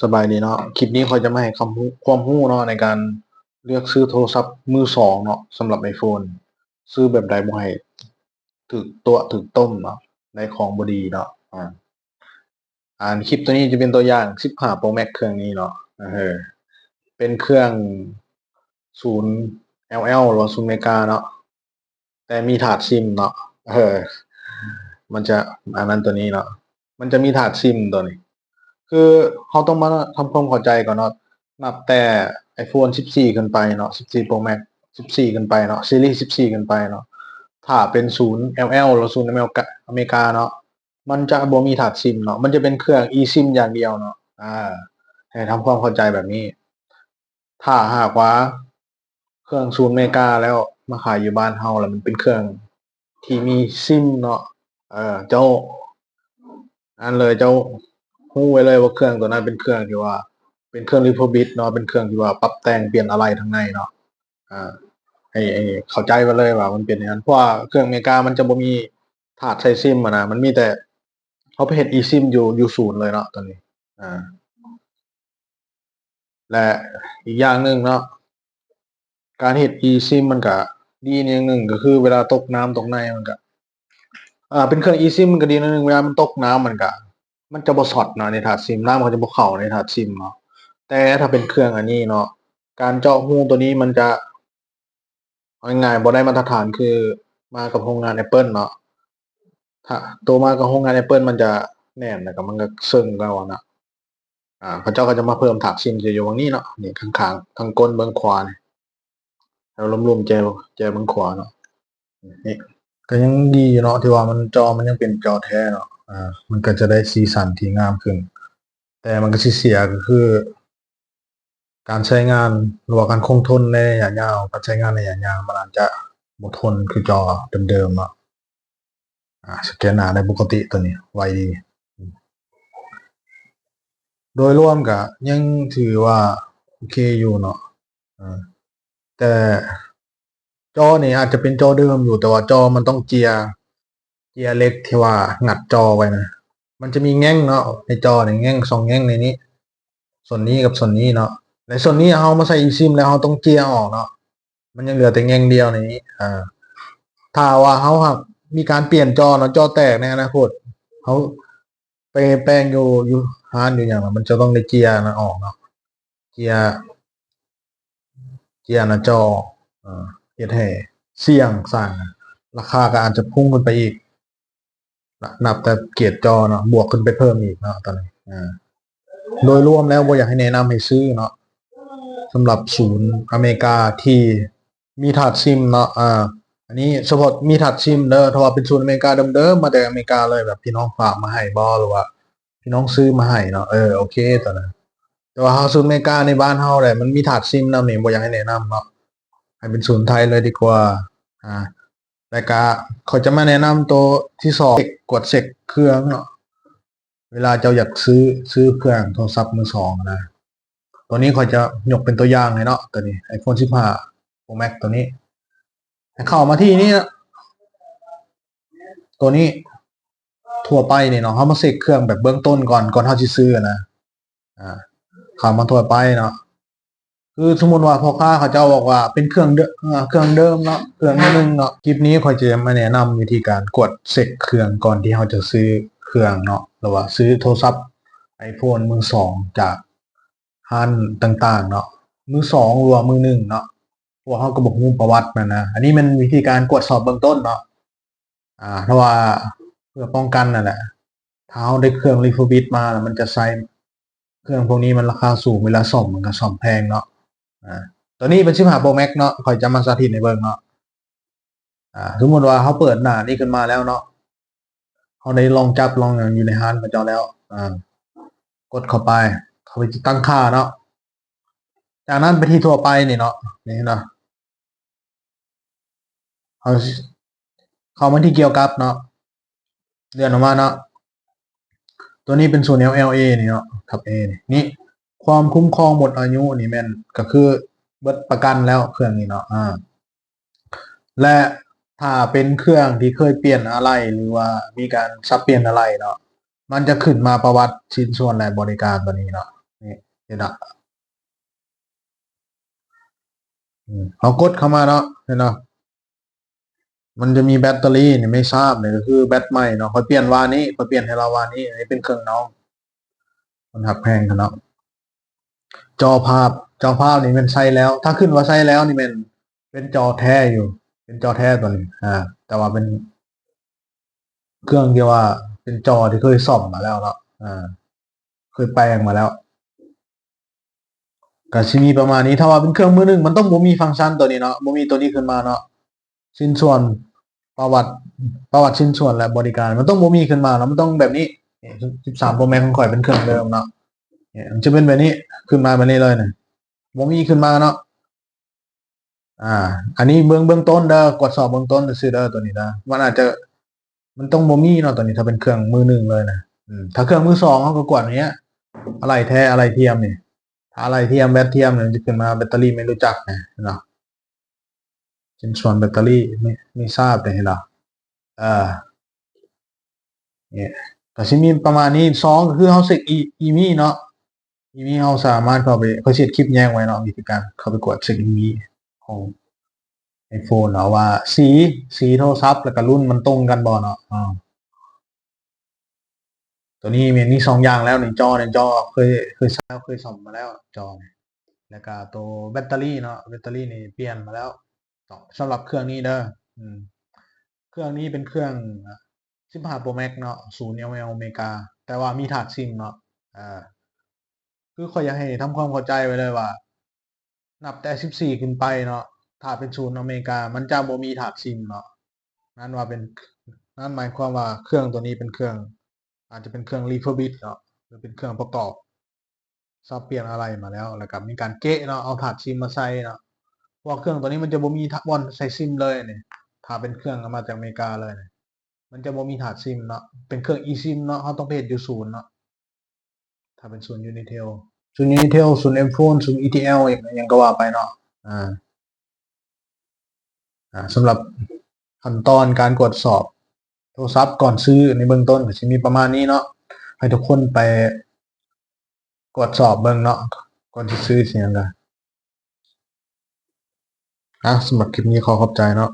สบายดีเนาะคลิปนี้ข้อยจะมาให้ความรู้เนาะในการเลือกซื้อโทรศัพท์มือสองเนาะสำหรับ iPhone ซื้อแบบใดบ่ให้ถูกตัวถูกต้มเนาะได้ของบ่ดีเนาะคลิปตัวนี้จะเป็นตัวอย่าง15 Pro Max เครื่องนี้เนาะเป็นเครื่อง0 LL หรือว่า0เมกาเนาะแต่มีถาดซิมเนาะมันจะตัวนี้เนาะมันจะมีถาดซิมตัวนี้ คือเราต้องมาทำความเข้าใจก่อนเนาะนับแต่ iPhone 14ขึ้นไปเนาะ14 Pro Max 14ขึ้นไปเนาะซีรีส์14ขึ้นไปเนาะถ้าเป็น0 LL หรือ0อเมริกาเนาะมันจะบ่มีถาดซิมเนาะมันจะเป็นเครื่อง eSIM อย่างเดียวเนาะให้ทำความเข้าใจแบบนี้ ถ้าหากว่าเครื่อง0อเมริกาแล้วมาขายอยู่บ้านเฮาแล้วมันเป็นเครื่องที่มีซิมเนาะเจ้าเจ้าฮู้ไว้เลยว่าเครื่องตัวนั้นเป็นเครื่องที่ว่าเป็นเครื่อง Refurbished เนาะเป็นเครื่องที่ว่าปรับแต่งเปลี่ยนอะไรทั้งในเนาะอ่าให้เข้าใจไว้เลยว่ามันเป็นอย่างนั้นเพราะว่าเครื่องอเมริกามันจะบ่มีถาดใส่ซิมอะนะมันมีแต่เขาไปเฮ็ด eSIM อยู่ศูนย์เลยเนาะตอนนี้อ่าและอีกอย่างหนึ่งเนาะการเฮ็ด eSIM มันก็ดีอย่างหนึ่งก็คือเวลาตกน้ำตกในมันก็เป็นเครื่อง eSIM มันก็ดีอย่างหนึ่งเวลามันตกน้ำมันก็มันจะบ่ช็อตเนาะในถาดซิมน้ำมันก็จะบ่เข้าในถาดซิมเนาะแต่ถ้าเป็นเครื่องอันนี้เนาะการเจาะรูตัวนี้มันจะเอาง่ายๆบ่ได้มาตรฐานคือมากับโรงงาน Apple เนาะถ้าตัวมากับโรงงาน Apple มันจะแน่นแล้วก็มันก็เซิงกว่าน่ะเขาเจ้าก็จะมาเพิ่มถาดซิมอยู่ตรงนี้เนาะนี่ข้างๆทางก้นเบื้องขวานี่แล้วรวมๆแจเบื้องขวาเนาะนี่ก็ยังดีอยู่เนาะที่ว่ามันจอมันยังเป็นจอแท้เนาะมันก็จะได้สีสันที่งามขึ้นแต่มันก็สิเสียก็คือการใช้งานหรือว่าการคงทนในระยะยาวการใช้งานในระยะยาวมันอาจจะบ่ทนคือจอเดิมๆเนาะสแกนหน้าได้ปกติตัวนี้ไวดีโดยรวมก็ยังถือว่าโอเคอยู่เนาะแต่จอนี่อาจจะเป็นจอเดิมอยู่แต่ว่าจอมันต้องเจียร์เล็กที่ว่างัดจอไว้นะมันจะมีแง่งเนาะในจอนี่แง่ง2แง่งในนี้ส่วนนี้กับส่วนนี้เนาะในส่วนนี้เรามาใส่ eSIM แล้วเราต้องเจียร์ออกเนาะมันยังเหลือแต่แง่งเดียวในนี้ถ้าว่าเราหากมีการเปลี่ยนจอเนาะจอแตกในอนาคตเขาไปแปลงอยู่ฮาร์ดอยู่อย่างมันจะต้องได้เจียร์นะออกเนาะเจียร์หน้าจอเฮ็ดให้เสี่ยงสร้างราคาก็อาจจะพุ่งขึ้นไปอีกนับแต่เกียรติจอเนาะบวกขึ้นไปเพิ่มอีกเนาะตอนนี้โดยรวมแล้วบ่อยากให้แนะนำให้ซื้อเนาะสำหรับศูนย์อเมริกาที่มีถาดซิมเนาะอันนี้เฉพาะมีถาดซิมเด้อถ้าว่าเป็นศูนย์อเมริกาเดิมๆมาแต่อเมริกาเลยแบบพี่น้องฝากมาให้บ่หรือว่าพี่น้องซื้อมาให้เนาะโอเคตอนนั้นแต่ว่าเฮาศูนย์อเมริกาในบ้านเฮาแหละมันมีถาดซิมนำนี่บ่อยากให้แนะนำเนาะให้เป็นศูนย์ไทยเลยดีกว่าแล้วก็เขาจะมาแนะนำตัวที่2กดเช็คเครื่องเนาะเวลาเจ้าอยากซื้อเครื่องโทรศัพท์มือสองนะตัวนี้เขาจะยกเป็นตัวอย่างให้เนาะตัวนี้ iPhone 15 Pro Max ตัวนี้เข้ามาที่นี่ตัวนี้ทั่วไปนี่เนาะเฮามาเช็คเครื่องแบบเบื้องต้นก่อนเฮาสิซื้อนะเข้ามาทั่วไปเนาะคือสมมุติว่าพ่อค้าเขาเจ้าบอกว่าเป็นเครื่องเดิมเนาะเครื่องนึงเนาะคลิปนี้ข้อยจะมาแนะนำวิธีการกดเช็คเครื่องก่อนที่เฮาจะซื้อเครื่องเนาะหรือว่าซื้อโทรศัพท์ iPhone มือสองจากร้านต่างๆเนาะมือสองหรือว่ามือหนึ่งเนาะเพราะว่าเฮาก็บ่ฮู้ประวัติมันนะอันนี้มันวิธีการกวดสอบเบื้องต้นเนาะถ้าว่าเพื่อป้องกันนั่นแหละถ้าเฮาได้เครื่อง Refurbished มาแล้วมันจะใช้เครื่องพวกนี้มันราคาสูงเวลาซ่อมมันก็ซ่อมแพงเนาะตัวนี้เป็น15 Pro Max เนาะข้อยจะมาสาธิตให้เบิ่งเนาะสมมุติว่าเฮาเปิดหน้านี้ขึ้นมาแล้วเนาะเฮาได้ลองจับลองหยังอยู่ในร้านเขาเจ้าแล้วกดเข้าไปที่ตั้งค่าเนาะจากนั้นไปที่ทั่วไปนี่เนาะนี่เนาะเอาเข้ามาที่เกี่ยวกับเนาะเลื่อนออกมาเนาะตัวนี้เป็นส่วน LLA นี่เนาะทับ A นี่ความคุ้มครองหมดอายุนี่แม่นก็คือเบิดประกันแล้วเครื่องนี้เนาะและถ้าเป็นเครื่องที่เคยเปลี่ยนอะไรหรือว่ามีการสับเปลี่ยนอะไรเนาะมันจะขึ้นมาประวัติชิ้นส่วนและบริการตัวนี้เนาะ นี่เห็นอ่ะเอากดเข้ามาเนาะเห็นเนาะมันจะมีแบตเตอรี่นี่ไม่ทราบเนี่ยก็คือแบตใหม่เนาะเขาเปลี่ยนวานี้เขาเปลี่ยนให้เราวานี้อันนี้เป็นเครื่องน้องมันหักแพงกันเนาะจอภาพนี่มันใช้แล้ว ถ้าขึ้นว่าใช้แล้วนี่เป็นจอแท้อยู่ เป็นจอแท้ตัวนี้แต่ว่าเป็นเครื่องที่ว่าเป็นจอที่เคยซ่อมมาแล้วเนาะเคยแปลงมาแล้วก็สิมีประมาณนี้ถ้าว่าเป็นเครื่องมือหนึ่งมันต้องบ่มีฟังก์ชันตัวนี้เนาะบ่มีตัวนี้ขึ้นมาเนาะชิ้นส่วนประวัติชิ้นส่วนและบริการมันต้องบ่มีขึ้นมาเนาะมันต้องแบบนี้13 Pro Max ของข่อยเป็นเครื่องเดิมเนาะเนี่ยมันจะเป็นแบบนี้ขึ้นมาแบบนี้เลยเนี่ยบ่มีขึ้นมาเนาะอันนี้เบื้องต้นเด้อกดสอบเบื้องต้นซื่อเด้อตัวนี้นะมันอาจจะมันต้องบ่มีเนาะตัวนี้ถ้าเป็นเครื่องมือหนึ่งเลยนะถ้าเครื่องมือสองเขาก็กดอย่างเงี้ยอะไรแท้อะไรเทียมนี่ถ้าอะไรเทียมแบตเทียมเนี่ยจะขึ้นมาแบตเตอรี่ไม่รู้จักนะเนาะชิ้นส่วนแบตเตอรี่ไม่ทราบเลยเนาะอ่าเนี่ยก็สิมีประมาณนี้สองก็คือเฮาเช็คอีมี่เนาะอีมี่เฮาสามารถเข้าไปเขาเช็ดคลิปแยงไว้เนาะวิธีการเข้าไปกดเช็คอีมี่ของ iPhone เนาะว่าสีโทรศัพท์แล้วก็รุ่นมันตรงกันบ่เนาะตัวนี้มี2อย่างแล้วในจอเคยซ่อมมาแล้วจอเนี่ยแล้วก็ตัวแบตเตอรี่เนาะแบตเตอรี่นี่เปลี่ยนมาแล้วสำหรับเครื่องนี้เด้อเครื่องนี้เป็นเครื่อง15 Pro Max เนาะ0 mAh อเมริกาแต่ว่ามีถาดซิมเนาะอ่าคือข้อยอยากให้ทำความเข้าใจไว้เลยว่านับแต่14ขึ้นไปเนาะถ้าเป็น0อเมริกามันจะบ่มีถาดซิมเนาะนั่นว่าเป็นนั่นหมายความว่าเครื่องตัวนี้เป็นเครื่องอาจจะเป็นเครื่อง refurbish เนาะหรือเป็นเครื่องประกอบสับเปลี่ยนอะไรมาแล้วก็มีการเกะเนาะเอาถาดซิมมาใส่เนาะเพราะเครื่องตัวนี้มันจะบ่มีบอนใส่ซิมเลยเนี่ยถ้าเป็นเครื่องมาจากอเมริกาเลยเนี่ยมันจะบ่มีถาดซิมเนาะเป็นเครื่อง eSIM เนาะเขาต้องไปเฮ็ดอยู่ศูนย์เนาะถ้าเป็นศูนย์ Unitel ศูนย์ Unitel ศูนย์ M-Phone ศูนย์ ETL อย่างก็ว่าไปเนาะอ่าสำหรับขั้นตอนการกดสอบโทรศัพท์ก่อนซื้อในเบื้องต้นก็จะมีประมาณนี้เนาะให้ทุกคนไปกดสอบเบิ่งเนาะก่อนที่ซื้อเสียงกันสำหรับคลิปนี้ขอขอบใจเนาะ